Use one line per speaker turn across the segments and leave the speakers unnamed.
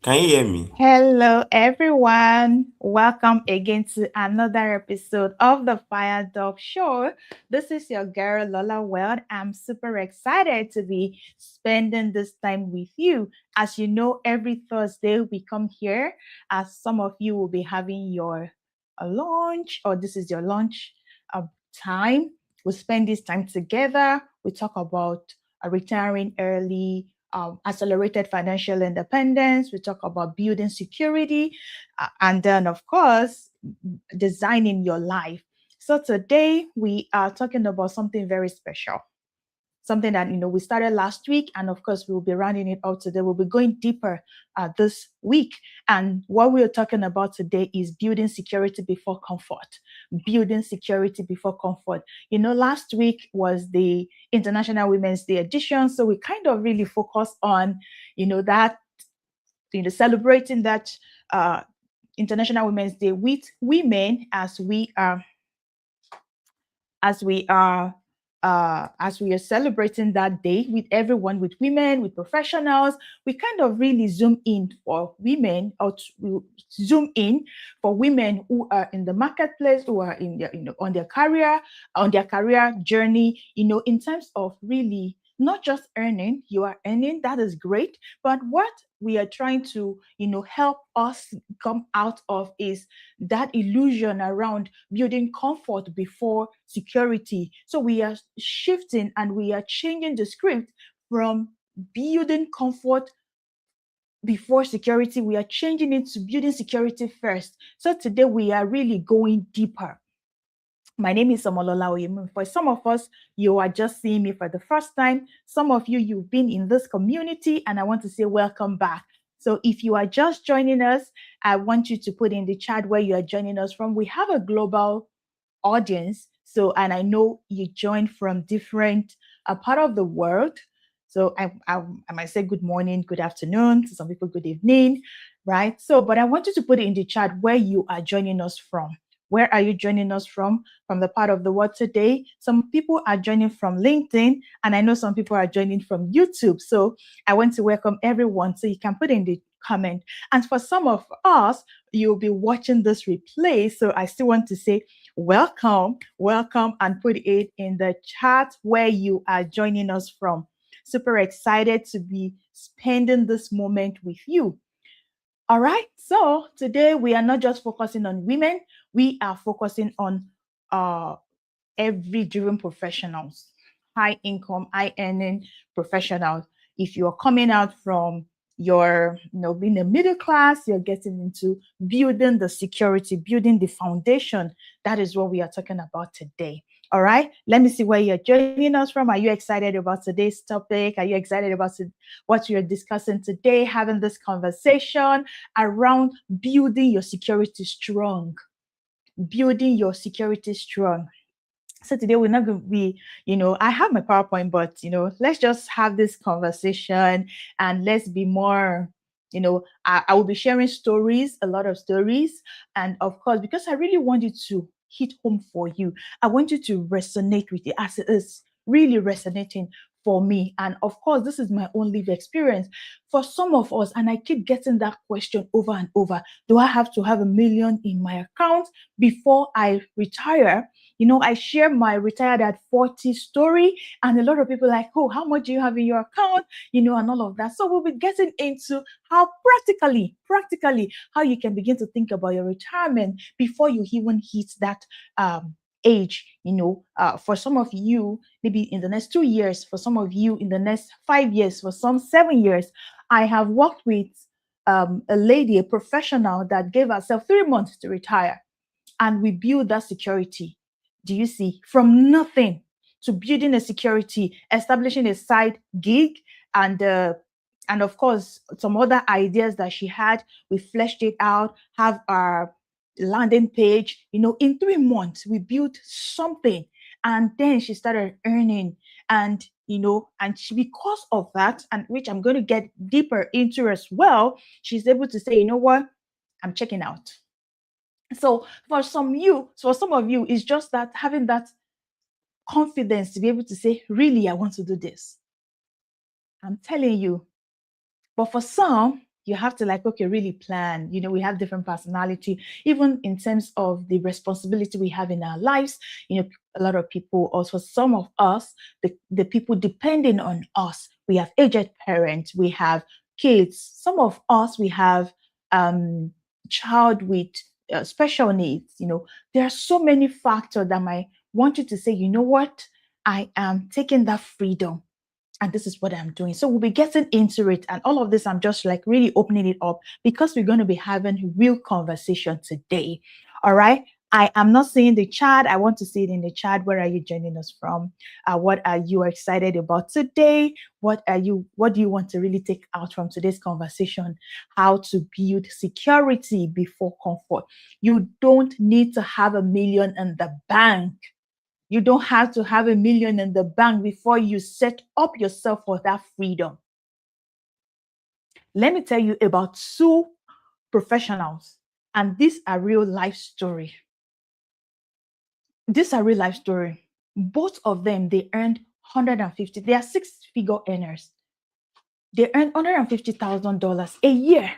Can you hear me?
Hello, everyone. Welcome again to another episode of the Fire Dog Show. This is your girl, Lola Weld. I'm super excited to be spending this time with you. As you know, every Thursday we come here, as some of you will be having your lunch, or this is your lunch uh, time. We spend this time together. We talk about retiring early, accelerated financial independence. We talk about building security, and then, of course, designing your life. So today we are talking about something very special, something that we started last week, and of course we'll be rounding it out today. We'll be going deeper this week, and what we're talking about today is building security before comfort. Building security before comfort. Last week was the International Women's Day edition, so we kind of really focused on that, celebrating that uh International Women's Day with women, as we are celebrating that day with everyone, with women, with professionals. We kind of really zoom in for women, we zoom in for women who are in the marketplace, who are in their, on their career journey, in terms of really not just earning. You are earning, that is great, but what we are trying to help us come out of is that illusion around building comfort before security. So we are shifting and we are changing the script from building comfort before security. We are changing it to building security first. So today we are really going deeper. My name is Omolola Oyemu. For some of us, you are just seeing me for the first time. Some of you, you've been in this community, and I want to say welcome back. So if you are just joining us, I want you to put in the chat where you are joining us from. We have a global audience. So, and I know you joined from different part of the world. So I might say good morning, good afternoon, to some people, good evening, right? So, but I want you to put it in the chat where you are joining us from. Where are you joining us from? From the part of the world today? Some people are joining from LinkedIn, and I know some people are joining from YouTube. So I want to welcome everyone. So you can put in the comment. And for some of us, you'll be watching this replay. So I still want to say welcome, welcome, and put it in the chat where you are joining us from. Super excited to be spending this moment with you. All right. So today we are not just focusing on women, we are focusing on uh, every driven professionals, high income, high earning professionals. If you're coming out from your, being a middle class, you're getting into building the security, building the foundation. That is what we are talking about today. All right. Let me see where you're joining us from. Are you excited about today's topic? Are you excited about what we are discussing today? Having this conversation around building your security strong, building your security strong. So today we're not going to be, I have my PowerPoint, but let's just have this conversation and let's be more, I will be sharing stories, a lot of stories. And of course, because I really want you to hit home for you, I want you to resonate with it as it is really resonating for me. And of course, this is my own lived experience for some of us. And I keep getting that question over and over. Do I have to have 1 million in my account before I retire? I share my retired at 40 story, and a lot of people are like, oh, how much do you have in your account? And all of that. So we'll be getting into how practically, how you can begin to think about your retirement before you even hit that age. For some of you, maybe in the next 2 years, for some of you in the next 5 years, for some 7 years. I have worked with a lady, a professional that gave herself 3 months to retire, and we build that security. Do you see? From nothing to building a security, establishing a side gig, and of course some other ideas that she had. We fleshed it out, have our landing page. In 3 months we built something, and then she started earning. And because of that, and which I'm going to get deeper into as well, she's able to say, you know what, I'm checking out. So for some of you, it's just that having that confidence to be able to say, really, I want to do this. I'm telling you. But for some, You have to like, okay, really plan. We have different personality, even in terms of the responsibility we have in our lives. A lot of people, also some of us, the people depending on us, we have aged parents, we have kids. Some of us, we have child with special needs. There are so many factors that might want you to say, you know what, I am taking that freedom and this is what I'm doing. So we'll be getting into it. And all of this, I'm just like really opening it up because we're going to be having real conversation today. All right. I am not seeing the chat. I want to see it in the chat. Where are you joining us from? What are you excited about today? What do you want to really take out from today's conversation? How to build security before comfort. You don't need to have $1 million in the bank. You don't have to have $1 million in the bank before you set up yourself for that freedom. Let me tell you about two professionals, and these are real life story. These are real life story. Both of them, they earned 150. They are six-figure earners. They earned $150,000 a year.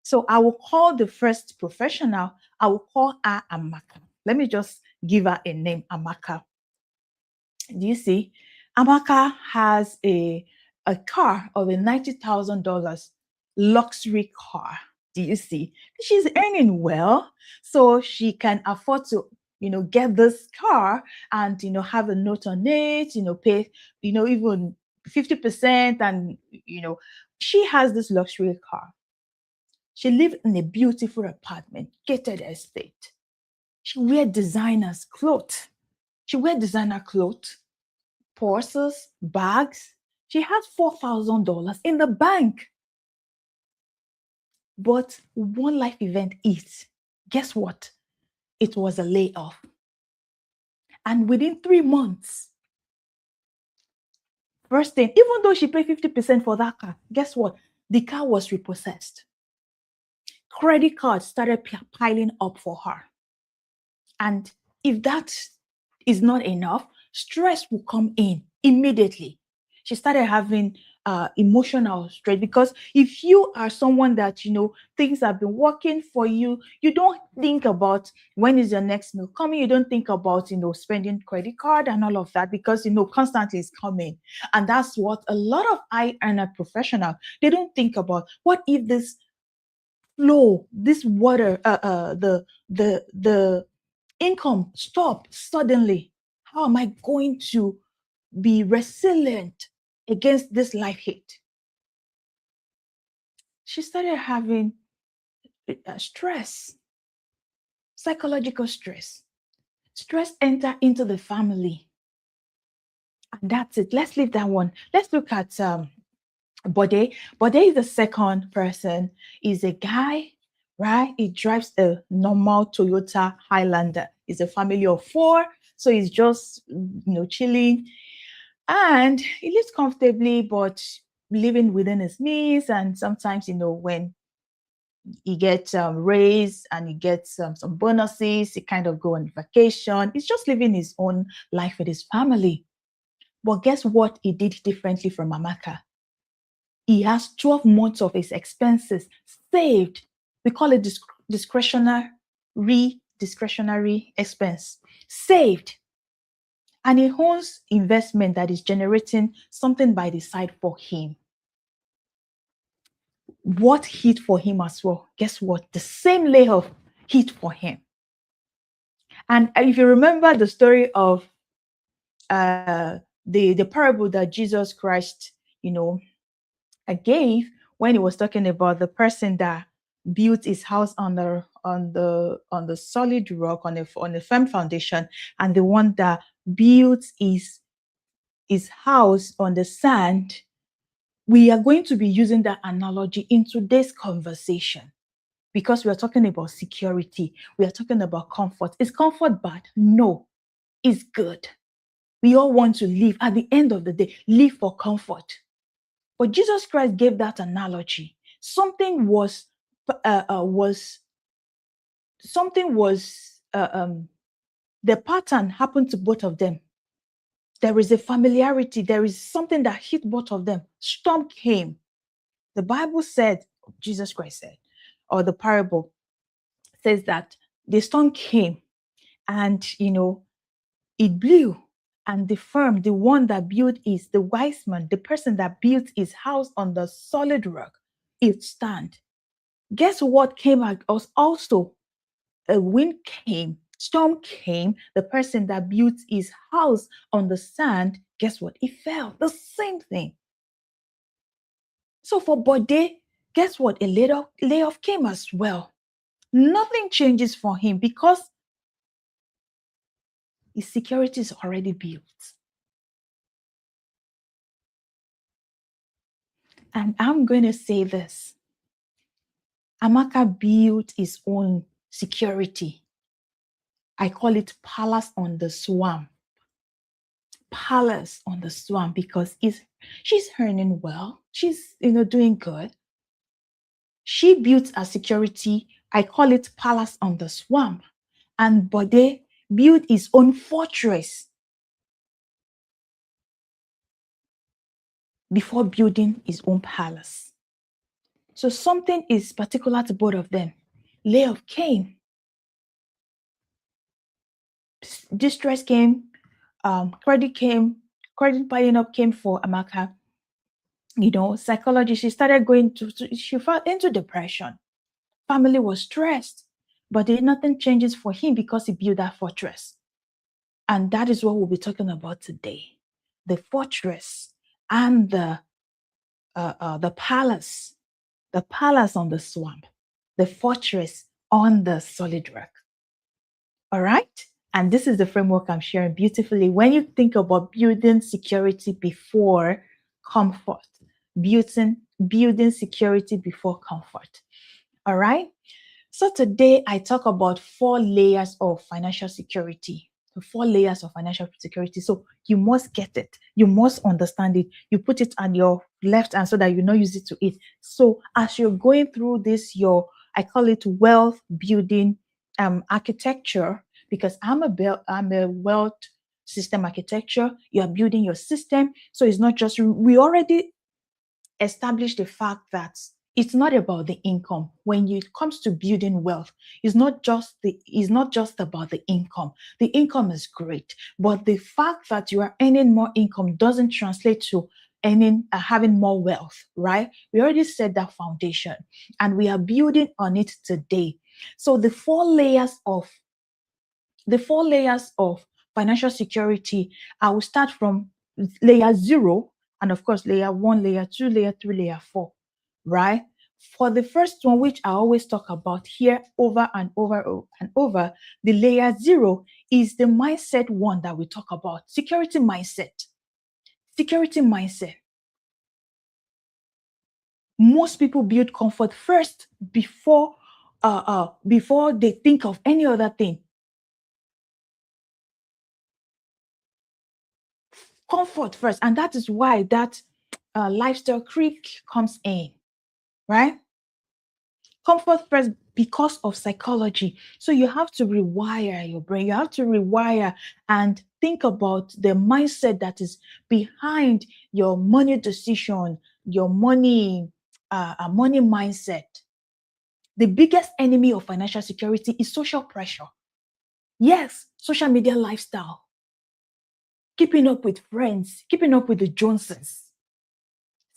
So I will call the first professional, I will call her Amaka. Let me just give her a name, Amaka. Do you see? Amaka has a car of a $90,000 luxury car. Do you see? She's earning well, so she can afford to, get this car and, have a note on it, pay, even 50%. And, she has this luxury car. She lived in a beautiful apartment, gated estate. She wear designers clothes. She wear designer clothes, purses, bags. She has $4,000 in the bank. But one life event is, guess what? It was a layoff. And within 3 months, first thing, even though she paid 50% for that car, guess what? The car was repossessed. Credit cards started piling up for her. And if that is not enough, stress will come in immediately. She started having emotional stress, because if you are someone that things have been working for you, you don't think about when is your next meal coming. You don't think about spending credit card and all of that, because constantly it's coming. And that's what a lot of high earner professional, they don't think about. What if this flow, this water, the income stop suddenly? How am I going to be resilient against this life hit? She started having stress, psychological stress. Stress enter into the family. And that's it. Let's leave that one. Let's look at Bode. Bode is the second person. He's a guy, right? He drives a normal Toyota Highlander. He's a family of 4. So he's just, chilling. And he lives comfortably, but living within his means. And sometimes, when he gets raised and he gets some bonuses, he kind of go on vacation. He's just living his own life with his family. But guess what he did differently from Amaka? He has 12 months of his expenses saved. We call it discretionary expense. Saved. And he owns investment that is generating something by the side for him. What hit for him as well? Guess what? The same layoff hit for him. And if you remember the story of the parable that Jesus Christ, gave when he was talking about the person that built his house on the solid rock, on a firm foundation, and the one that built his house on the sand. We are going to be using that analogy in today's conversation, because we are talking about security. We are talking about comfort. Is comfort bad? No, it's good. We all want to live, at the end of the day, live for comfort. But Jesus Christ gave that analogy. Something was the pattern happened to both of them. There is a familiarity. There is something that hit both of them. Storm came. The Bible said, Jesus Christ said, or the parable says that the storm came and, it blew, and the firm, the one that built is the wise man, the person that built his house on the solid rock, it stand. Guess what came at us also? A wind came, storm came, the person that built his house on the sand, guess what? It fell. The same thing. So for Bode, guess what? A little layoff came as well. Nothing changes for him because his security is already built. And I'm going to say this. Amaka built his own security. I call it palace on the swamp. Palace on the swamp because she's earning well. She's doing good. She built a security. I call it palace on the swamp. And Bode built his own fortress before building his own palace. So something is particular to both of them. Layoff came. Distress came. Credit came. Credit piling up came for Amaka. Psychology, she started she fell into depression. Family was stressed, but nothing changes for him because he built that fortress. And that is what we'll be talking about today. The fortress and the palace on the swamp, the fortress on the solid rock. All right? And this is the framework I'm sharing beautifully. When you think about building security before comfort, building security before comfort. All right? So today I talk about 4 layers of financial security. The 4 layers of financial security. So you must get it. You must understand it. You put it on your left hand so that you don't use it to eat. So as you're going through this, I call it wealth building architecture, because I'm a wealth system architecture. You are building your system. So it's not just, we already established the fact that it's not about the income. When it comes to building wealth, it's not just about the income. The income is great, but the fact that you are earning more income doesn't translate to having more wealth, right? We already set that foundation, and we are building on it today. So the four layers of financial security, I will start from layer 0, and of course layer 1, layer 2, layer 3, layer 4, right? For the first one, which I always talk about here over and over and over, the layer 0 is the mindset one that we talk about. Security mindset. Most people build comfort first before they think of any other thing. Comfort first, and that is why that lifestyle creep comes in, right? Comfort first because of psychology. So you have to rewire your brain. You have to rewire and think about the mindset that is behind your money decision, your money mindset. The biggest enemy of financial security is social pressure. Yes, social media lifestyle. Keeping up with friends, keeping up with the Johnsons.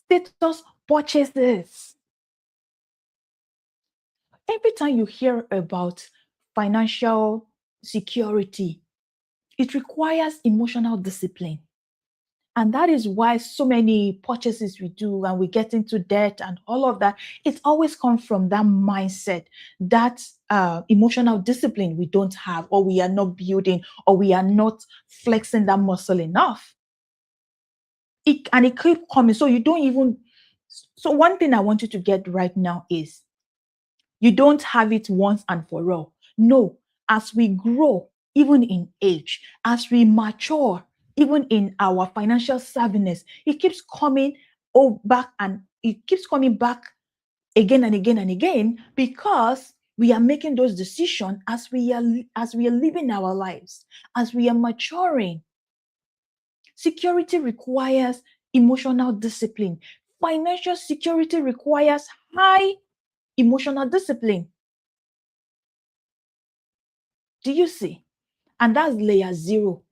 Status purchases. Every time you hear about financial security, it requires emotional discipline. And that is why so many purchases we do and we get into debt and all of that, it always comes from that mindset, that emotional discipline we don't have, or we are not building, or we are not flexing that muscle enough. It keeps coming. So one thing I want you to get right now is, you don't have it once and for all. No, as we grow, even in age, as we mature, even in our financial savviness, it keeps coming back, and it keeps coming back again and again and again, because we are making those decisions as we are living our lives, as we are maturing. Security requires emotional discipline. financial security requires high emotional discipline. Do you see? And that's layer 0.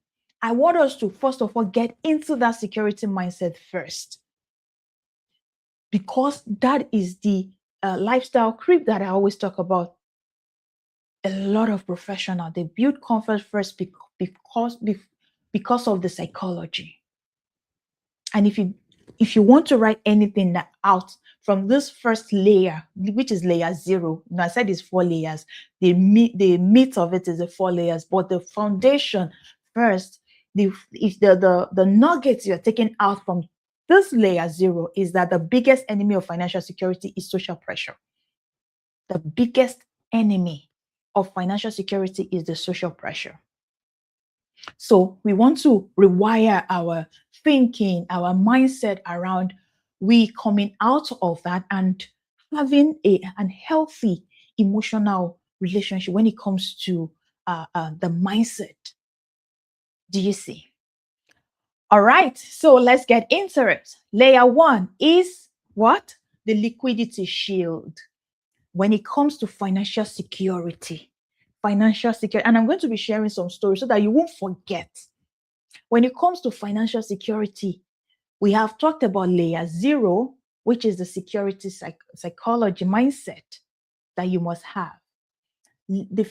I want us to first of all get into that security mindset first, because that is the lifestyle creep that I always talk about. A lot of professionals, they build comfort first because of the psychology. And if you want to write anything out from this first layer, which is layer 0, now I said it's 4 layers. The meat of it is the 4 layers, but the foundation first, the nuggets you're taking out from this layer 0 is that the biggest enemy of financial security is social pressure. The biggest enemy of financial security is the social pressure. So we want to rewire our thinking, our mindset around we coming out of that and having an healthy emotional relationship when it comes to the mindset. Do you see? All right, so let's get into it. Layer 1 is what? The liquidity shield. When it comes to financial security, and I'm going to be sharing some stories so that you won't forget. When it comes to financial security, we have talked about layer 0, which is the security psychology mindset that you must have. The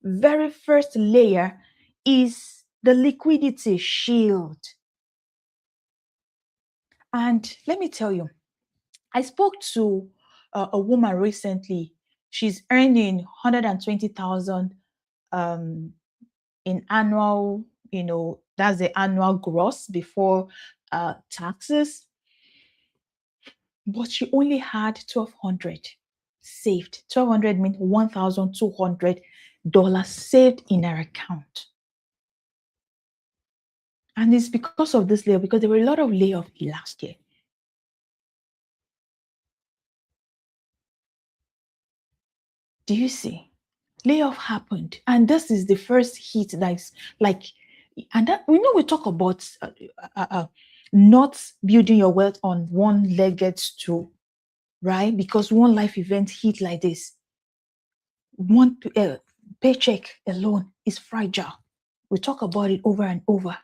very first layer is the liquidity shield. And let me tell you, I spoke to a woman recently. She's earning 120,000 in annual, that's the annual gross before taxes. But she only had 1,200 saved. 1,200 means $1,200 saved in her account. And it's because of this layoff, because there were a lot of layoffs last year. Do you see? Layoff happened, and this is the first hit that's like, and that we know we talk about not building your wealth on one-legged stool, right? Because one life event hit like this, one paycheck alone is fragile. We talk about it over and over.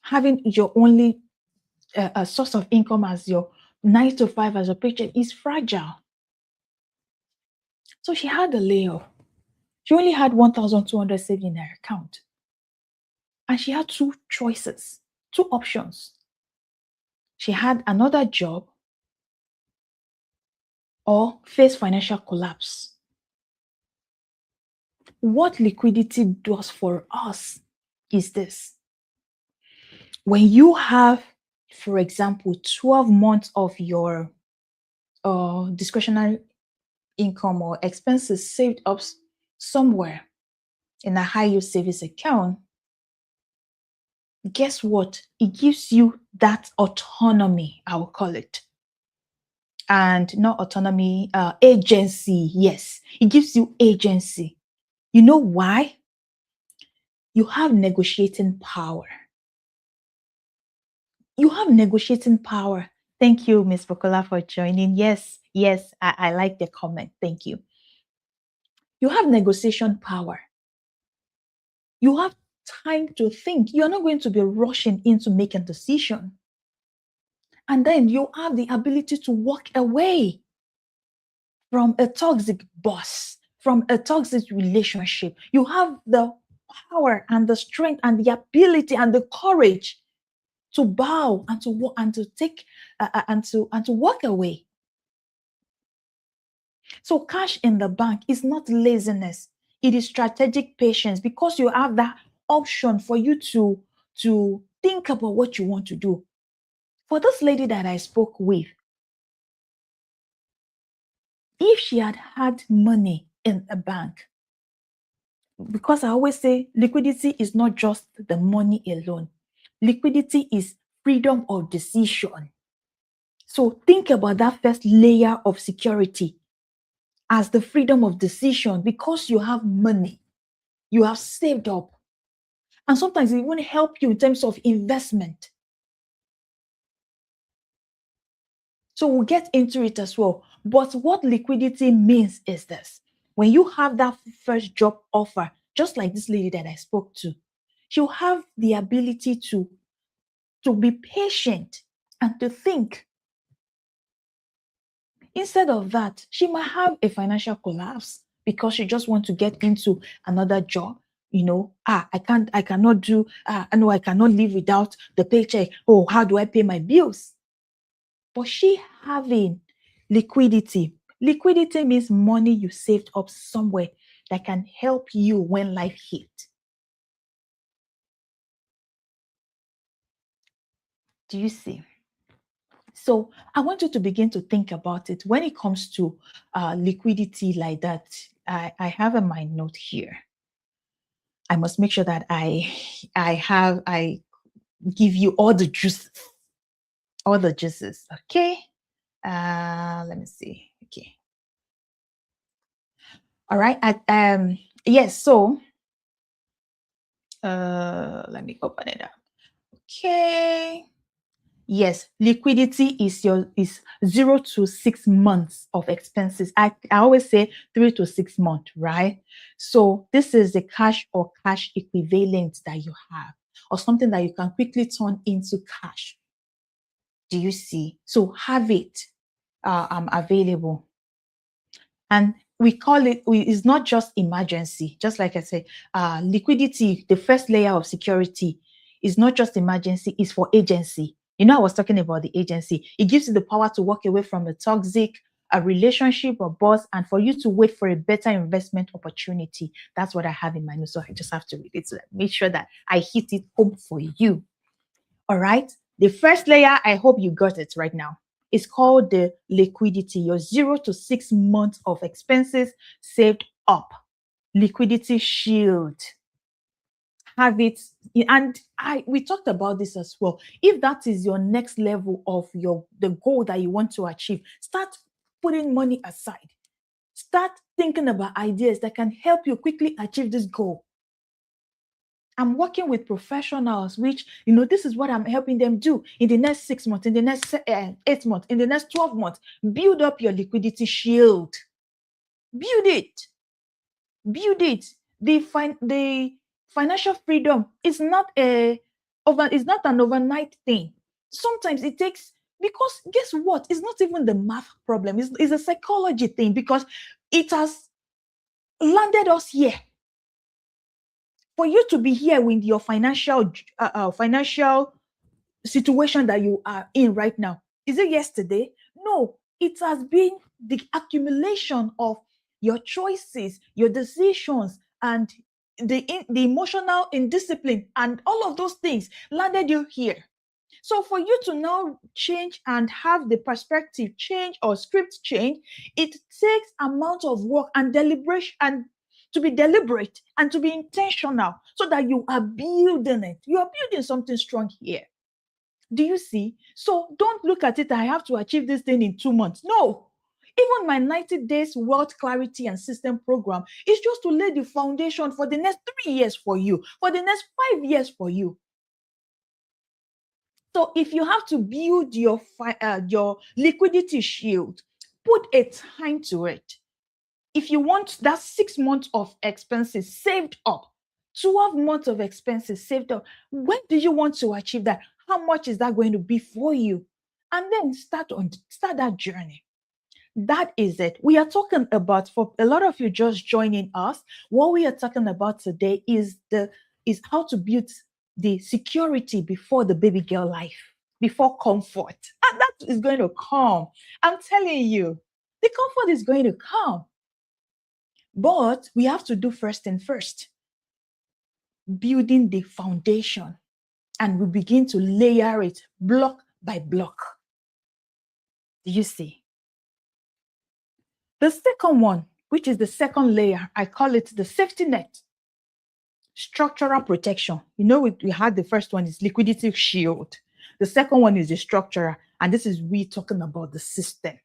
Having your only a source of income as your 9 to 5 as a paycheck is fragile. So she had a layoff. She only had 1,200 saved in her account. And she had 2 choices, 2 options. She had another job or face financial collapse. What liquidity does for us is this. When you have, for example, 12 months of your discretionary income or expenses saved up somewhere in a high yield savings account, guess what? It gives you that autonomy, I will call it. And not autonomy, agency. Yes, it gives you agency. You know why? You have negotiating power. You have negotiating power. Thank you, Ms. Bukola, for joining. Yes, I like the comment. Thank you. You have negotiation power. You have time to think. You're not going to be rushing into making a decision. And then you have the ability to walk away from a toxic boss, from a toxic relationship. You have the power and the strength and the ability and the courage to bow and to walk and to take and to walk away. So cash in the bank is not laziness. It is strategic patience, because you have that option for you to think about what you want to do. For this lady that I spoke with, if she had had money in a bank, because I always say liquidity is not just the money alone. Liquidity is freedom of decision. So think about that first layer of security as the freedom of decision, because you have money, you have saved up. And sometimes it won't help you in terms of investment. So we'll get into it as well. But what liquidity means is this: when you have that first job offer, just like this lady that I spoke to, she'll have the ability to be patient and to think. Instead of that, she might have a financial collapse because she just wants to get into another job. I cannot do, no, I cannot live without the paycheck. Oh, how do I pay my bills? But she having liquidity means money you saved up somewhere that can help you when life hit. Do you see? So I want you to begin to think about it when it comes to liquidity like that. I have in my note here. I must make sure that I give you all the juices, all the juices. Okay. Let me see. Okay. All right. Yes. So let me open it up. Okay. Yes, liquidity is 0 to 6 months of expenses. I always say 3 to 6 months, right? So this is the cash or cash equivalent that you have, or something that you can quickly turn into cash. Do you see? So have it available. And we call it's not just emergency. Just like I said, liquidity, the first layer of security, is not just emergency, it's for agency. I was talking about the agency. It gives you the power to walk away from a toxic a relationship or boss, and for you to wait for a better investment opportunity. That's what I have in mind. So I just have to read it to make sure that I hit it home for you. All right. The first layer, I hope you got it right now. It's called the liquidity, your 0 to 6 months of expenses saved up. Liquidity shield. Have it. And we talked about this as well. If that is your next level of the goal that you want to achieve, start putting money aside. Start thinking about ideas that can help you quickly achieve this goal. I'm working with professionals, which, this is what I'm helping them do in the next 6 months, in the next 8 months, in the next 12 months. Build up your liquidity shield. Build it. Build it. The financial freedom is not an overnight thing. Sometimes it takes, because guess what? It's not even the math problem. It's a psychology thing, because it has landed us here. For you to be here with your financial situation that you are in right now, is it yesterday? No, it has been the accumulation of your choices, your decisions, and the emotional indiscipline, and all of those things landed you here. So for you to now change and have the perspective change or script change, it takes amount of work and deliberation, and to be deliberate and to be intentional, so that you are building it. You are building something strong here. Do you see? So don't look at it, I have to achieve this thing in 2 months. No. Even my 90 days wealth clarity and system program is just to lay the foundation for the next 3 years for you, for the next 5 years for you. So if you have to build your liquidity shield, put a time to it. If you want that 6 months of expenses saved up, 12 months of expenses saved up, when do you want to achieve that? How much is that going to be for you? And then start that journey. That is it. We are talking about, for a lot of you just joining us, what we are talking about today is how to build the security before the baby girl life, before comfort. And that is going to come. I'm telling you, the comfort is going to come. But we have to do first and first, building the foundation, and we begin to layer it block by block. Do you see? The second one, which is the second layer, I call it the safety net. Structural protection. We had the first one is liquidity shield. The second one is the structural, and this is we talking about the system.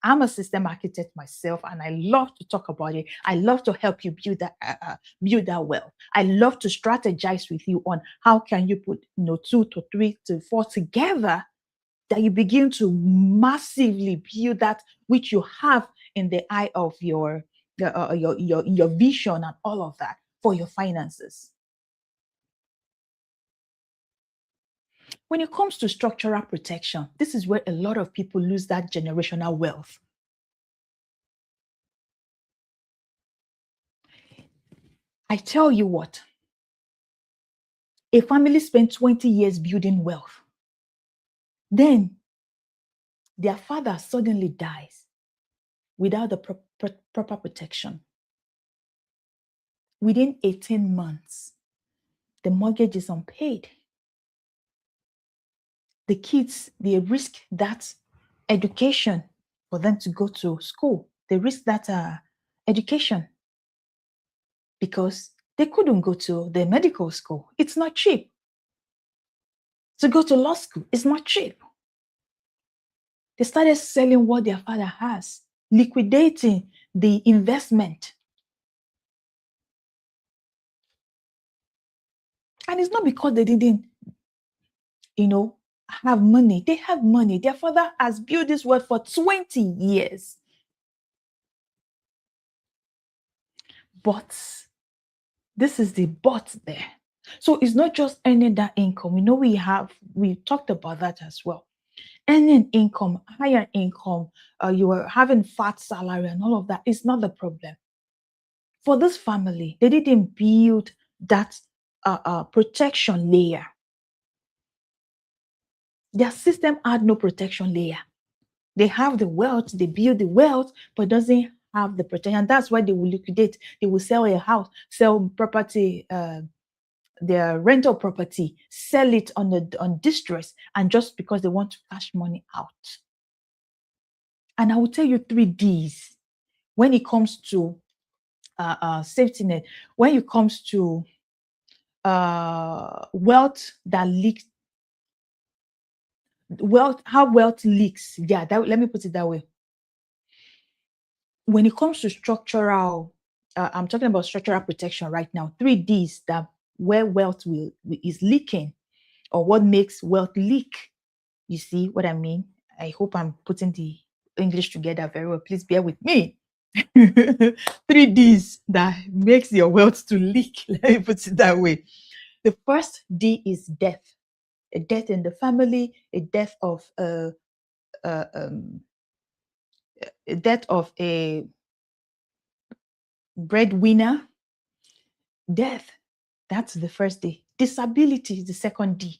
I'm a system architect myself, and I love to talk about it. I love to help you build that well. I love to strategize with you on how can you put 2 to 3 to 4 together that you begin to massively build that which you have in the eye of your vision and all of that for your finances. When it comes to structural protection, this is where a lot of people lose that generational wealth. I tell you what, a family spent 20 years building wealth. Then their father suddenly dies without the proper protection. Within 18 months, the mortgage is unpaid. The kids, they risk that education for them to go to school. They risk that education because they couldn't go to the medical school. It's not cheap. To go to law school, it's not cheap. They started selling what their father has, liquidating the investment. And it's not because they didn't, have money. They have money. Their father has built this wealth for 20 years. But this is the but there. So it's not just earning that income. We talked about that as well. Earning income, higher income, you are having fat salary and all of that is not the problem. For this family, they didn't build that protection layer. Their system had no protection layer. They have the wealth, they build the wealth, but doesn't have the protection. That's why they will liquidate. They will sell a house, sell property, their rental property, sell it on distress, and just because they want to cash money out. And I will tell you 3 Ds when it comes to safety net, when it comes to wealth that leaks, how wealth leaks. Yeah, let me put it that way. When it comes to structural, I'm talking about structural protection right now. 3 Ds that where wealth is leaking, or what makes wealth leak. You see what I mean? I hope I'm putting the English together very well. Please bear with me. 3 Ds that makes your wealth to leak. Let me put it that way. The first D is death. A death in the family, a death of a death of a breadwinner. Death, that's the first D. Disability is the second D.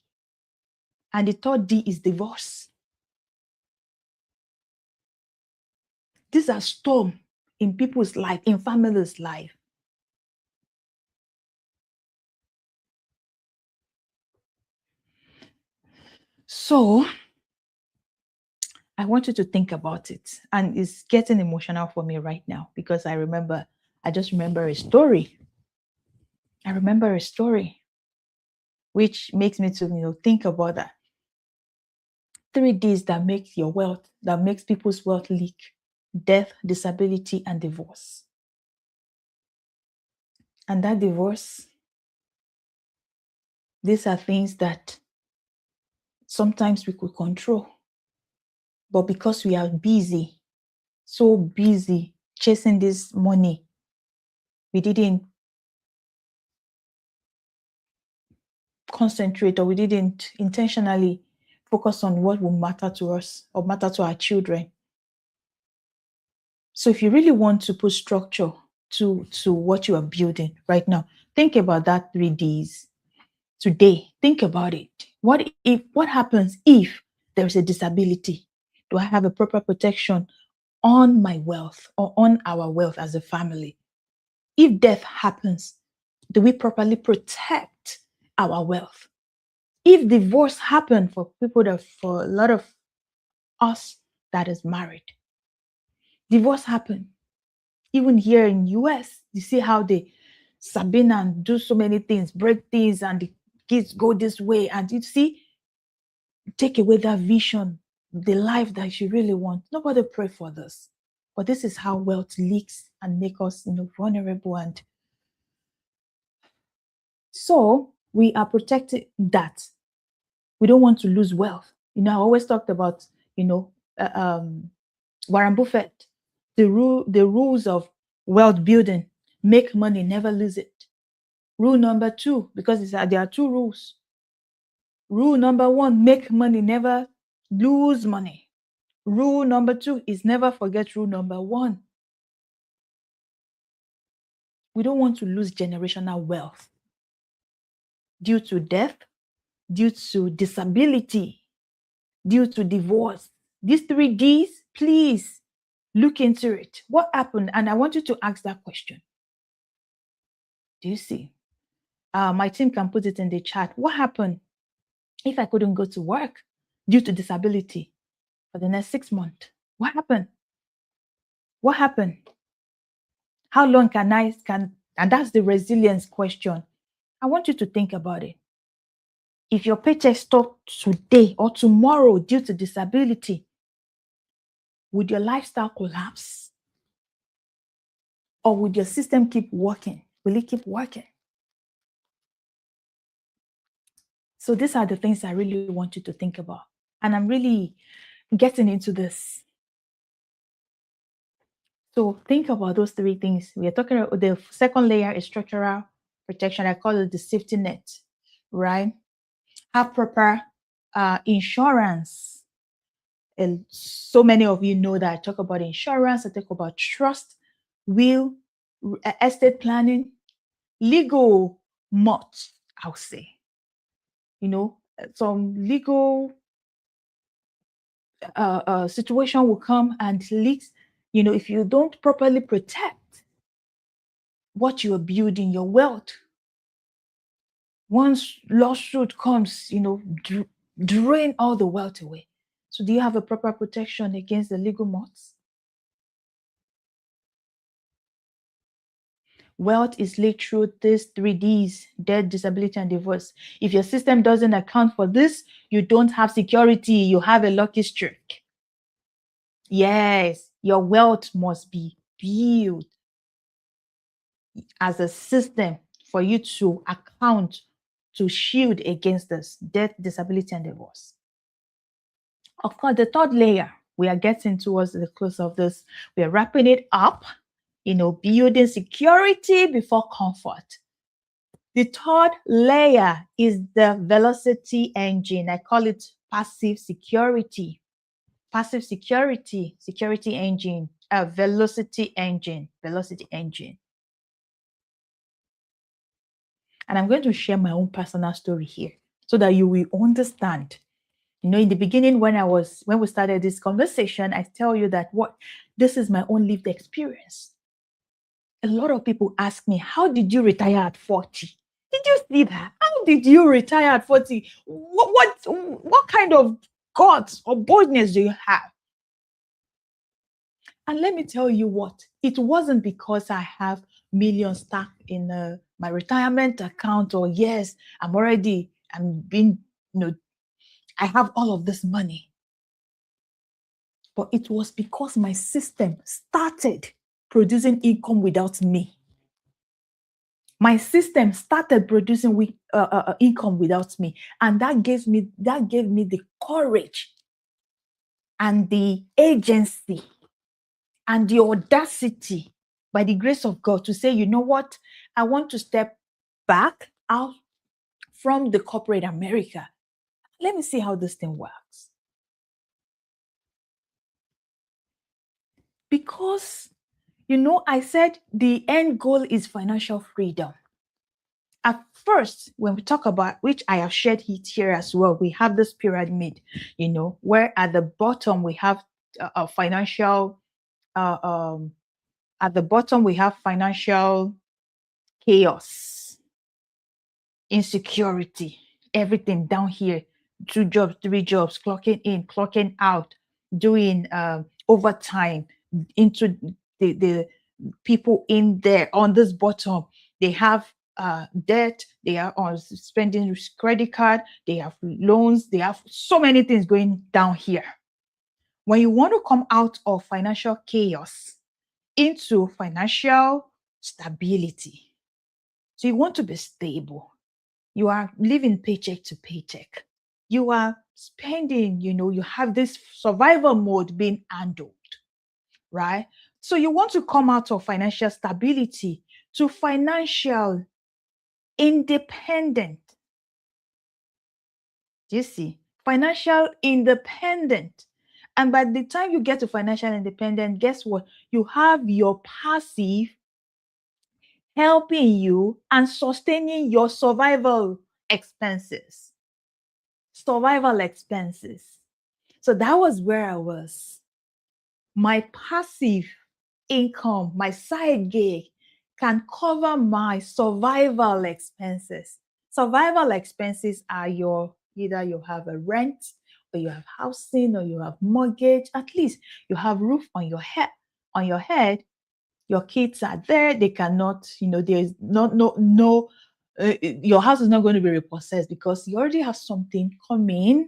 And the third D is divorce. These are storms in people's life, in families' life. So I want you to think about it. And it's getting emotional for me right now because I just remember a story. I remember a story which makes me to think about that. 3 Ds that make your wealth, that makes people's wealth leak: death, disability, and divorce. And that divorce, these are things that sometimes we could control. But because we are busy, so busy chasing this money, we didn't concentrate, or we didn't intentionally focus on what will matter to us or matter to our children. So if you really want to put structure to what you are building right now, think about that 3 Ds today. Think about it. What happens if there's a disability? Do I have a proper protection on my wealth or on our wealth as a family? If death happens, do we properly protect our wealth? If divorce happens for a lot of us that is married, divorce happen. Even here in US, you see how they Sabina and do so many things, break things, and the kids go this way, and you see, take away that vision, the life that you really want. Nobody pray for this, but this is how wealth leaks and make us, vulnerable. And so we are protecting that. We don't want to lose wealth. I always talked about, you know, uh, um, Warren Buffett, the rules of wealth building: make money, never lose it. Rule number two, because there are two rules. Rule number one: make money, never lose money. Rule number two is never forget rule number one. We don't want to lose generational wealth due to death, due to disability, due to divorce. These three Ds, please look into it. What happened? And I want you to ask that question. Do you see? My team can put it in the chat. What happened if I couldn't go to work due to disability for the next 6 months? What happened? What happened? How long and that's the resilience question. I want you to think about it. If your paycheck stopped today or tomorrow due to disability, would your lifestyle collapse? Or would your system keep working? Will it keep working? So these are the things I really want you to think about. And I'm really getting into this. So think about those three things. We are talking about the second layer is structural protection. I call it the safety net, right? Have proper insurance. And so many of you know that I talk about insurance, I talk about trust, will, estate planning, legal moats, I'll say. Some legal situation will come and lead, if you don't properly protect what you are building, your wealth, once lawsuit comes, drain all the wealth away. So do you have a proper protection against the legal moats? Wealth is laid through these three Ds: death, disability, and divorce. If your system doesn't account for this, you don't have security. You have a lucky streak. Yes, your wealth must be built as a system for you to account, to shield against this: death, disability, and divorce. Of course, the third layer, we are getting towards the close of this. We are wrapping it up, building security before comfort. The third layer is the velocity engine. I call it passive security. Passive security engine, velocity engine. And I'm going to share my own personal story here so that you will understand. In the beginning, when we started this conversation, I tell you that this is my own lived experience. A lot of people ask me, how did you retire at 40? Did you see that? How did you retire at 40? What kind of guts or boldness do you have? And let me tell you what, it wasn't because I have millions stuck in my retirement account, or yes, I have all of this money. But it was because my system started producing income without me. My system started producing income without me, and that gave me the courage and the agency and the audacity, by the grace of God, to say, you know what, I want to step back out from the corporate America. Let me see how this thing works. Because, I said the end goal is financial freedom. At first, when we talk about, which I have shared it here as well, we have this pyramid, where at the bottom we have a financial, at the bottom we have financial chaos, insecurity, everything down here: 2 jobs, 3 jobs, clocking in, clocking out, doing overtime. Into the people in there on this bottom, they have debt, they are on spending credit card, they have loans, they have so many things going down here. When you want to come out of financial chaos into financial stability, so you want to be stable, you are living paycheck to paycheck, you are spending, you have this survival mode being handled, right? So you want to come out of financial stability to financial independent. Do you see? Financial independent. And by the time you get to financial independent, guess what? You have your passive helping you and sustaining your survival expenses. Survival expenses. So that was where I was. My passive income, my side gig can cover my survival expenses. Survival expenses are either you have a rent, or you have housing, or you have mortgage. At least you have roof on your head. On your head, your kids are there. They cannot, there's not no. Your house is not going to be repossessed because you already have something coming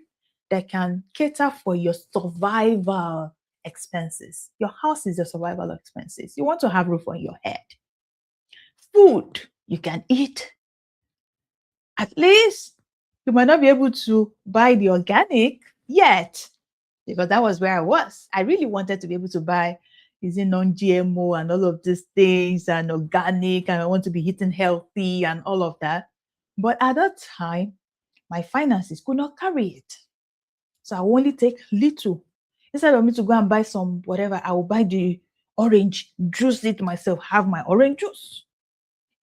that can cater for your survival expenses. Your house is your survival expenses. You want to have roof on your head. Food you can eat. At least you might not be able to buy the organic yet, because that was where I was. I really wanted to be able to buy using non-GMO and all of these things and organic, and I want to be eating healthy and all of that. But at that time, my finances could not carry it. So I will only take little. Instead of me to go and buy some whatever, I will buy the orange, juice it myself, have my orange juice.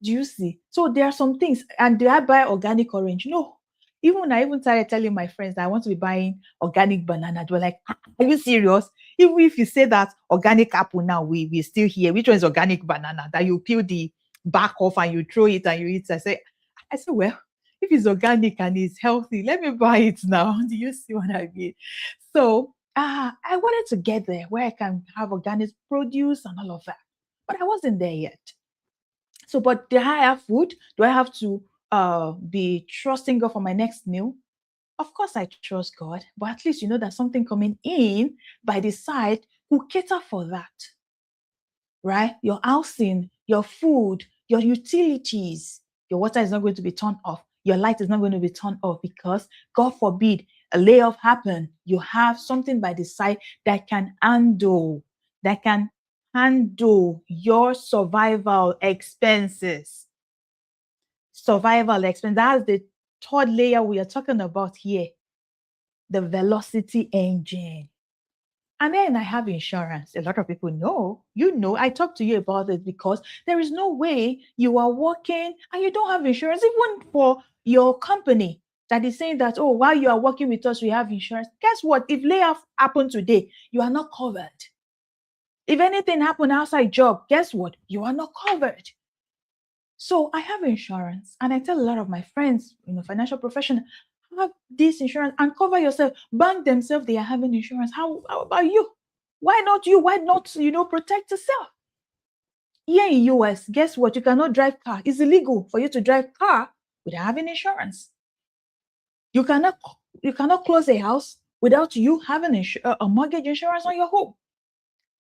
Do you see? So there are some things. And did I buy organic orange? No. Even when I even started telling my friends that I want to be buying organic banana, they were like, are you serious? Even if you say that organic apple now, we still here. Which one is organic banana? That you peel the back off and you throw it and you eat. I say, well, if it's organic and it's healthy, let me buy it now. Do you see what I mean? So I wanted to get there where I can have organic produce and all of that. But I wasn't there yet. So, but do I have food? Do I have to be trusting God for my next meal? Of course, I trust God, but at least you know there's something coming in by the side who cater for that, right? Your housing, your food, your utilities, your water is not going to be turned off. Your light is not going to be turned off because, God forbid, a layoff happen. You have something by the side that can handle your survival expenses. Survival expense. That's the third layer we are talking about here. The velocity engine. And then I have insurance. A lot of people know, I talk to you about it because there is no way you are working and you don't have insurance, even for your company that is saying that, oh, while you are working with us, we have insurance. Guess what? If layoff happened today, you are not covered. If anything happened outside job, guess what? You are not covered. So I have insurance, and I tell a lot of my friends, financial professional, have this insurance and cover yourself. Bank themselves, they are having insurance. How about you? Why not you? Why not, protect yourself? Here in US, guess what? You cannot drive car. It's illegal for you to drive car without having insurance. You cannot close a house without you having a mortgage insurance on your home.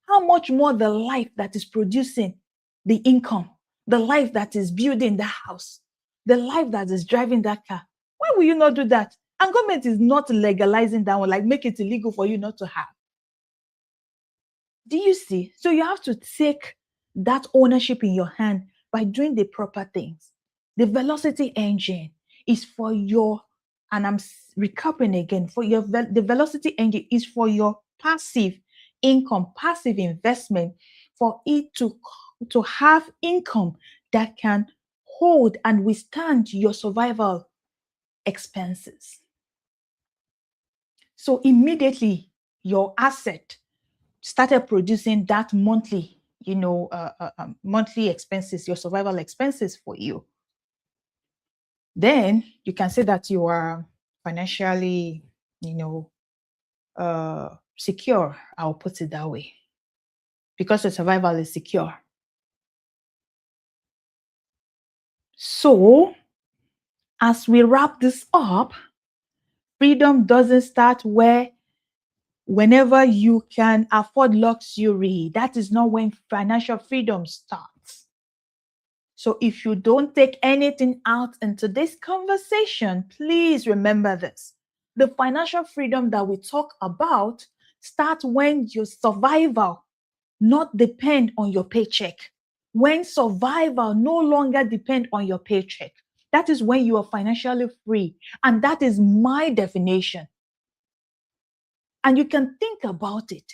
How much more the life that is producing the income, the life that is building the house, the life that is driving that car? Why will you not do that? And government is not legalizing that one, like make it illegal for you not to have. Do you see? So you have to take that ownership in your hand by doing the proper things. The velocity engine is for your, and I'm recapping again, the velocity engine is for your passive income, passive investment, for it to have income that can hold and withstand your survival expenses. So immediately your asset started producing that monthly, monthly expenses, your survival expenses for you. Then you can say that you are financially, secure. I'll put it that way, because your survival is secure. So, as we wrap this up, freedom doesn't start whenever you can afford luxury. That is not when financial freedom starts. So if you don't take anything out into this conversation, please remember this. the financial freedom that we talk about starts when your survival not depend on your paycheck. When survival no longer depend on your paycheck, that is when you are financially free. And that is my definition. And you can think about it.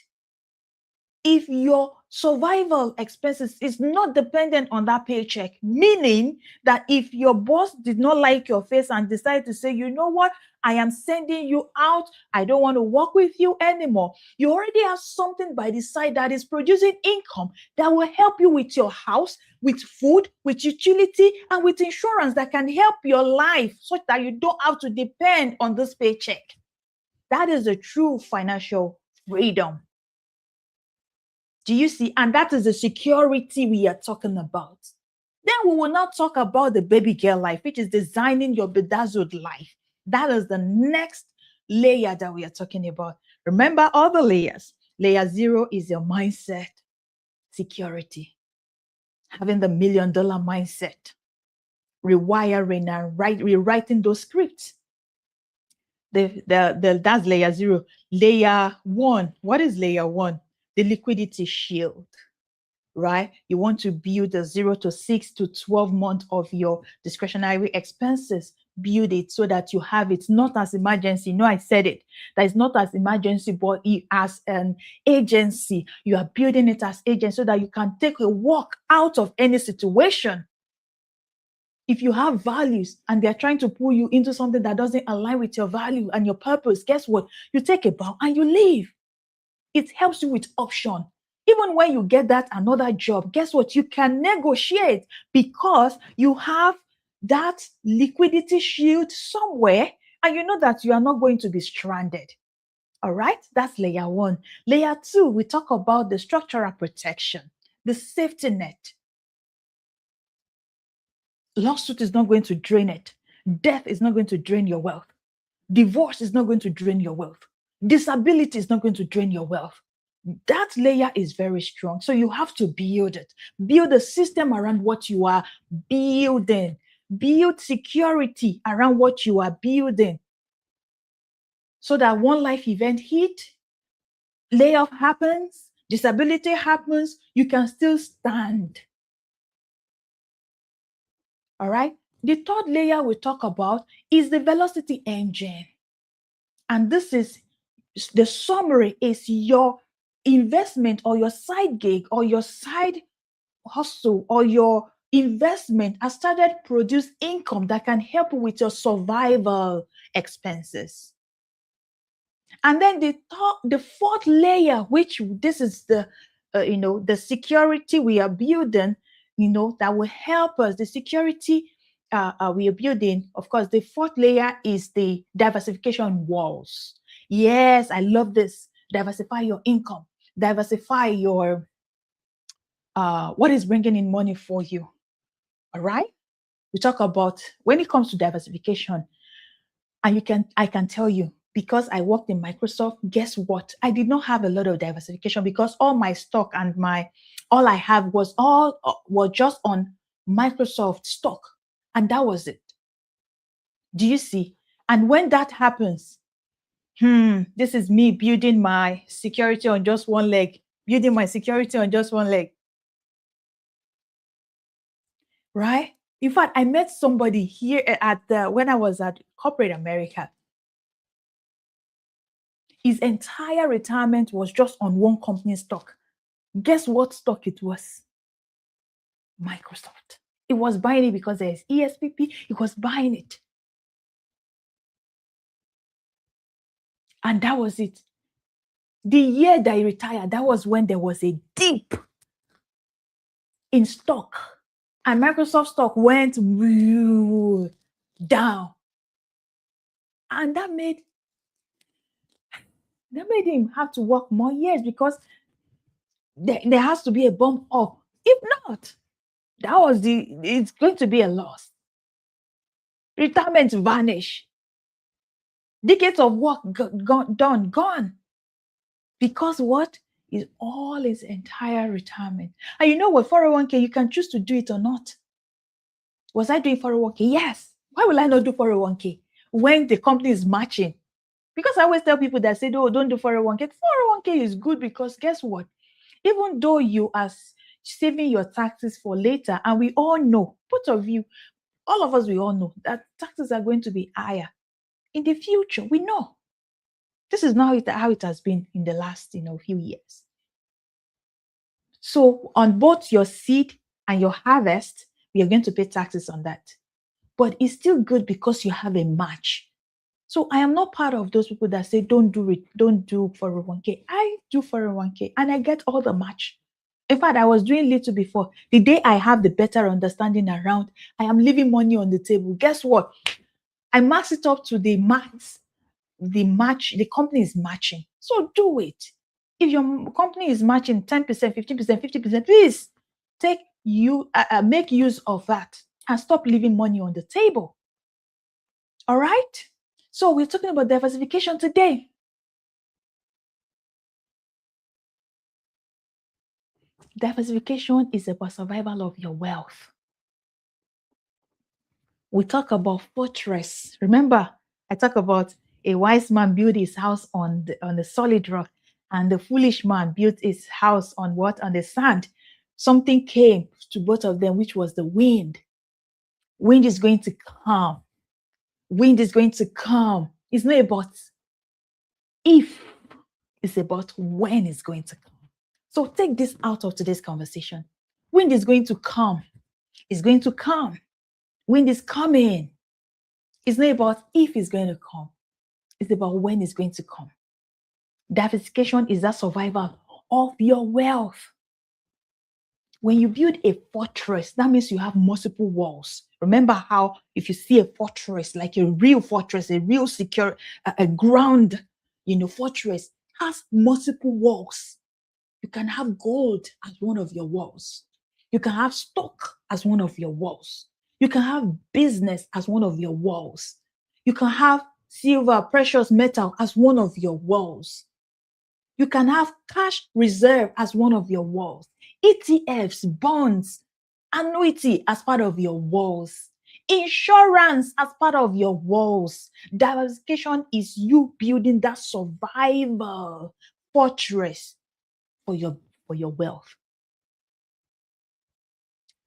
If your survival expenses is not dependent on that paycheck, meaning that if your boss did not like your face and decide to say, you know what, I am sending you out, I don't want to work with you anymore, you already have something by the side that is producing income that will help you with your house, with food, with utility, and with insurance that can help your life such that you don't have to depend on this paycheck. That is a true financial freedom. Do you see? And that is the security we are talking about. Then we will now talk about the baby girl life, which is designing your bedazzled life. That is the next layer that we are talking about. Remember all the layers. Layer 0 is your mindset, security, having the $1 million mindset, rewiring and rewriting those scripts. That's layer 0. Layer 1. What is layer 1? The liquidity shield, right? You want to build a 0 to 6 to 12 months of your discretionary expenses. Build it so that you have it not as emergency. No, I said it. That is not as emergency, but as an agency. You are building it as agency so that you can take a walk out of any situation. If you have values and they're trying to pull you into something that doesn't align with your value and your purpose, guess what? You take a bow and you leave. It helps you with option. Even when you get that another job, guess what? You can negotiate because you have that liquidity shield somewhere and you know that you are not going to be stranded. All right, that's layer 1. Layer 2, we talk about the structural protection, the safety net. Lawsuit is not going to drain it. Death is not going to drain your wealth. Divorce is not going to drain your wealth. Disability is not going to drain your wealth. That layer is very strong. So you have to build it. Build a system around what you are building. Build security around what you are building. So that one life event hit, layoff happens, disability happens, you can still stand. All right. The third layer we talk about is the velocity engine. And this is the summary is your investment or your side gig or your side hustle or your investment has started produce income that can help you with your survival expenses. And then the fourth layer, which this is the the security we are building, that will help us. The security we are building, of course, the fourth layer is the diversification walls. Yes, I love this. Diversify your income. Diversify your what is bringing in money for you. All right. We talk about when it comes to diversification, and I can tell you, because I worked in Microsoft, guess what? I did not have a lot of diversification because all my stock and all I have was just on Microsoft stock, and that was it. Do you see? And when that happens, this is me building my security on just one leg, building my security on just one leg. Right? In fact, I met somebody here when I was at corporate America. His entire retirement was just on one company stock. Guess what stock it was? Microsoft. It was buying it because there's ESPP. It was buying it. And that was it. The year that he retired, that was when there was a dip in stock. And Microsoft stock went down. And that made him have to work more years because there has to be a bump up. If not, it's going to be a loss. Retirement vanish. Decades of work gone. Because what is all his entire retirement. And you know what, 401k, you can choose to do it or not. Was I doing 401k? Yes. Why will I not do 401k when the company is matching? Because I always tell people that say, oh, don't do 401k. 401k is good because guess what? Even though you are saving your taxes for later, and we all know, both of you, all of us, we all know that taxes are going to be higher in the future. We know. This is not how it has been in the last, few years. So on both your seed and your harvest, we are going to pay taxes on that. But it's still good because you have a match. So I am not part of those people that say don't do it, don't do 401k. I do 401k and I get all the match. In fact, I was doing little before. The day I have the better understanding around, I am leaving money on the table. Guess what? I max it up to the max. The company is matching. So do it. If your company is matching 10%, 15%, 50%, please make use of that and stop leaving money on the table. All right? So we're talking about diversification today. Diversification is about survival of your wealth. We talk about fortress. Remember, I talk about a wise man built his house on the solid rock, and the foolish man built his house on what? On the sand. Something came to both of them, which was the wind. Wind is going to come. Wind is going to come. It's not about if, it's about when it's going to come. So take this out of today's conversation. Wind is going to come. It's going to come. Wind is coming. It's not about if it's going to come. It's about when it's going to come. Diversification is that survival of your wealth. When you build a fortress, that means you have multiple walls. Remember how if you see a fortress, like a real fortress, a real secure, a ground, fortress has multiple walls. You can have gold as one of your walls. You can have stock as one of your walls. You can have business as one of your walls. You can have silver, precious metal as one of your walls. You can have cash reserve as one of your walls. ETFs, bonds, annuity as part of your walls. Insurance as part of your walls. Diversification is you building that survival fortress for your wealth.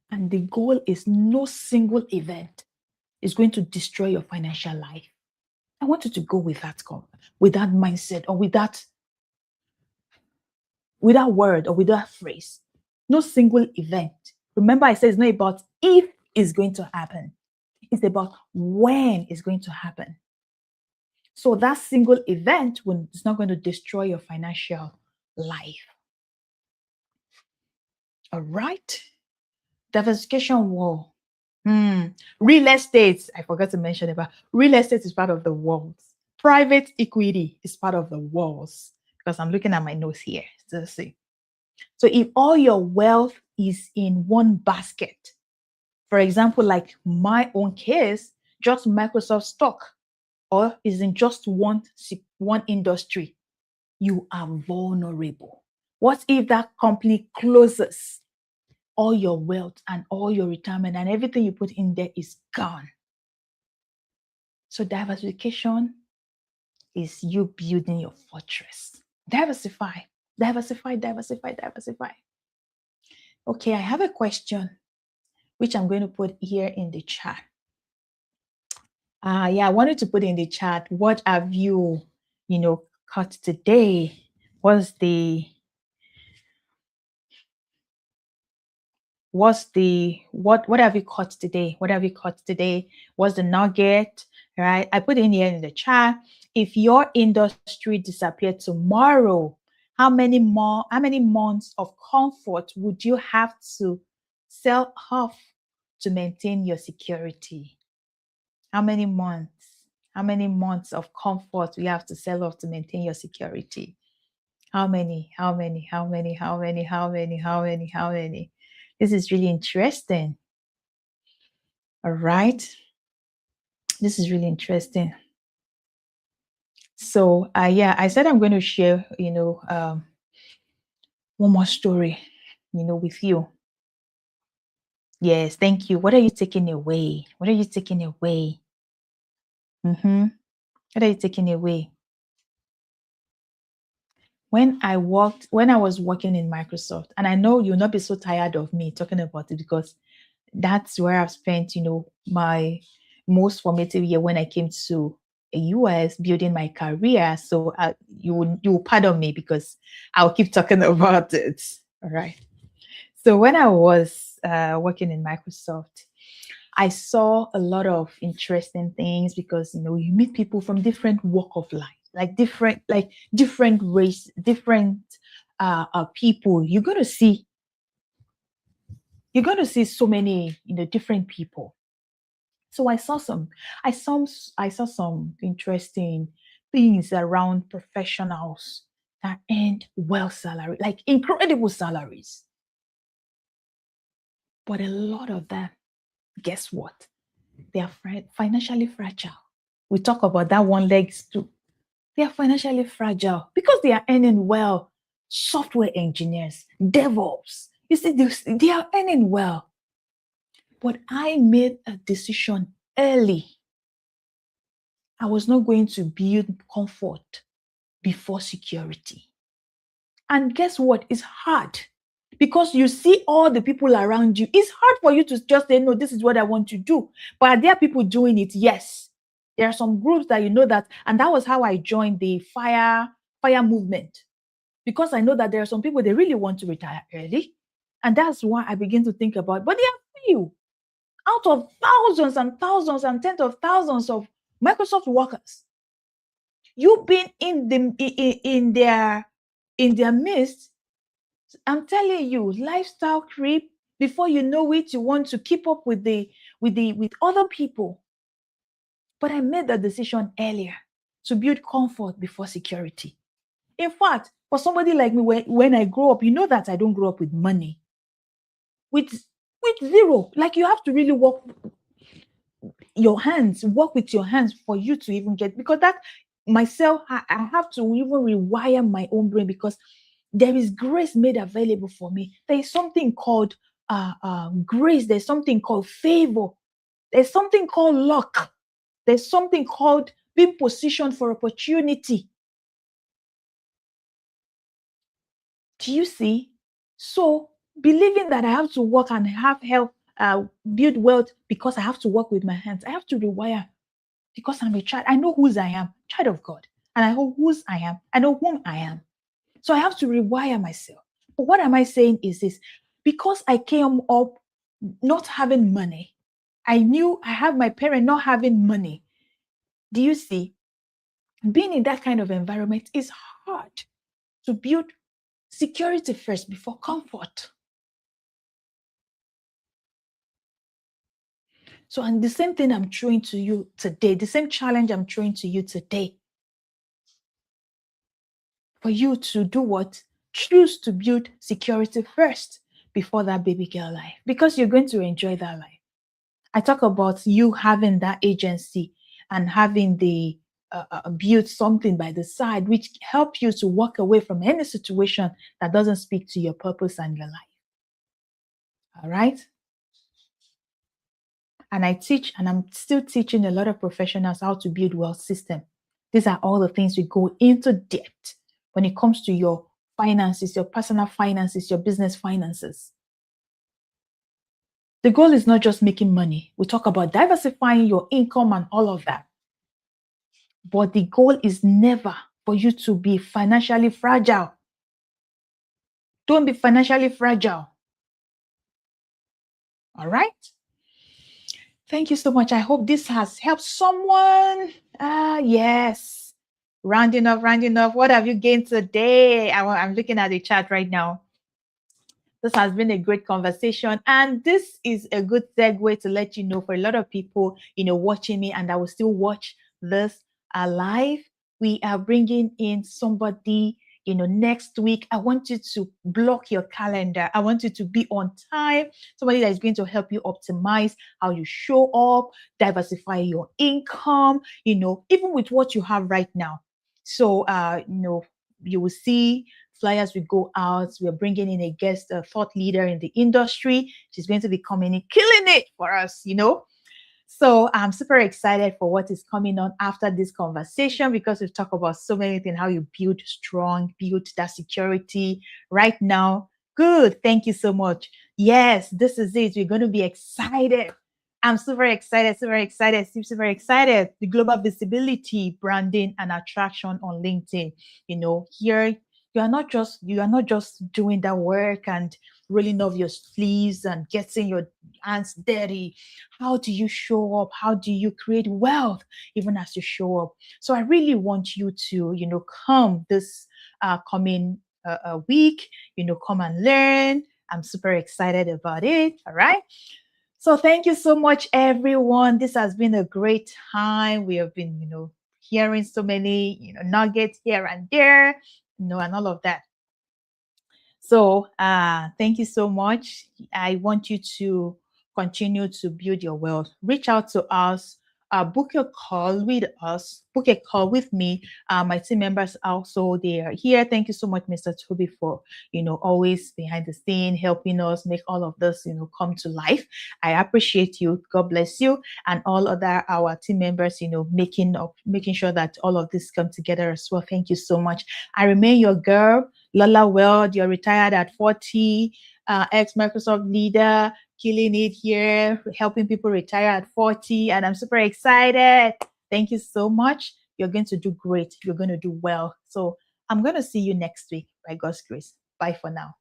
And the goal is no single event is going to destroy your financial life. I want you to go with that mindset, or with that word, or with that phrase. No single event. Remember, I said it's not about if it's going to happen. It's about when it's going to happen. So that single event is not going to destroy your financial life. All right. Diversification wall. Real estate. I forgot to mention about real estate is part of the walls. Private equity is part of the walls, because I'm looking at my notes here. Let's see. So if all your wealth is in one basket, for example, like my own case, just Microsoft stock, or is in just one industry, you are vulnerable. What if that company closes? All your wealth and all your retirement and everything you put in there is gone. So diversification is you building your fortress. Diversify. Okay, I have a question which I'm going to put here in the chat. I wanted to put in the chat, what have you, caught today? What have you caught today? What have you caught today? What's the nugget? Right? I put in here in the chat. If your industry disappeared tomorrow, how many months of comfort would you have to sell off to maintain your security? How many months? How many months of comfort we have to sell off to maintain your security? How many? This is really interesting. All right. This is really interesting. So, I said I'm going to share, one more story, with you. Yes, thank you. What are you taking away? What are you taking away? What are you taking away? when I was working in Microsoft, and I know you'll not be so tired of me talking about it because that's where I've spent, my most formative year when I came to a US building my career. So you will pardon me because I'll keep talking about it. All right. So when I was working in Microsoft, I saw a lot of interesting things because you meet people from different walk of life, like different race, different people. You're gonna see so many different people. So I saw some interesting things around professionals that earned well salary, like incredible salaries. But a lot of them, guess what? They are financially fragile. We talk about that one legs too. They are financially fragile because they are earning well. Software engineers, DevOps, you see, they are earning well. But I made a decision early. I was not going to build comfort before security. And guess what? It's hard because you see all the people around you. It's hard for you to just say, no, this is what I want to do. But are there people doing it? Yes. There are some groups that that, and that was how I joined the fire movement. Because I know that there are some people they really want to retire early. And that's why I begin to think about, but there are few out of thousands and thousands and tens of thousands of Microsoft workers. You've been in their midst. I'm telling you, lifestyle creep. Before you know it, you want to keep up with other people. But I made the decision earlier to build comfort before security. In fact, for somebody like me, when I grow up, you know that I don't grow up with money. With zero. Like you have to really work with your hands for you to even get, because that myself, I have to even rewire my own brain because there is grace made available for me. There is something called grace. There's something called favor. There's something called luck. There's something called being positioned for opportunity. Do you see? So believing that I have to work and have help build wealth because I have to work with my hands, I have to rewire because I'm a child. I know whose I am, child of God, and I know whose I am. I know whom I am. So I have to rewire myself. But what am I saying is this? Because I came up not having money, I knew I have my parent not having money. Do you see? Being in that kind of environment is hard to build security first before comfort. So, and the same thing I'm throwing to you today, the same challenge I'm throwing to you today, for you to do what? Choose to build security first before that baby girl life, because you're going to enjoy that life. I talk about you having that agency and having the build something by the side, which help you to walk away from any situation that doesn't speak to your purpose and your life. All right. And I teach, and I'm still teaching a lot of professionals how to build wealth system. These are all the things we go into depth when it comes to your finances, your personal finances, your business finances. The goal is not just making money. We talk about diversifying your income and all of that. But the goal is never for you to be financially fragile. Don't be financially fragile. All right? Thank you so much. I hope this has helped someone. Yes. Rounding off. What have you gained today? I'm looking at the chat right now. This has been a great conversation. And this is a good segue to let you know, for a lot of people, watching me and that will still watch this live, we are bringing in somebody, next week. I want you to block your calendar. I want you to be on time. Somebody that is going to help you optimize how you show up, diversify your income, even with what you have right now. So, you will see flyers will go out. We're bringing in a thought leader in the industry. She's going to be coming in, killing it for us, So I'm super excited for what is coming on after this conversation because we've talked about so many things, how you build strong, build that security right now. Good. Thank you so much. Yes, this is it. We're going to be excited. I'm super excited, super excited, super excited. The global visibility, branding, and attraction on LinkedIn. Here you are not just doing that work and rolling off your sleeves and getting your hands dirty. How do you show up? How do you create wealth even as you show up? So I really want you to, come this coming week, come and learn. I'm super excited about it. All right. So thank you so much, everyone. This has been a great time. We have been, hearing so many, nuggets here and there, and all of that. So thank you so much. I want you to continue to build your wealth. Reach out to us. Book a call with us. Book a call with me. My team members also, they are here. Thank you so much, Mr. Toby, for always behind the scene helping us make all of this come to life. I appreciate you. God bless you, and all other our team members. Making sure that all of this come together as well. Thank you so much. I remain your girl, Lola Weld. You're retired at 40, ex Microsoft leader, killing it here, helping people retire at 40. And I'm super excited. Thank you so much. You're going to do great. You're going to do well. So I'm going to see you next week by God's grace. Bye for now.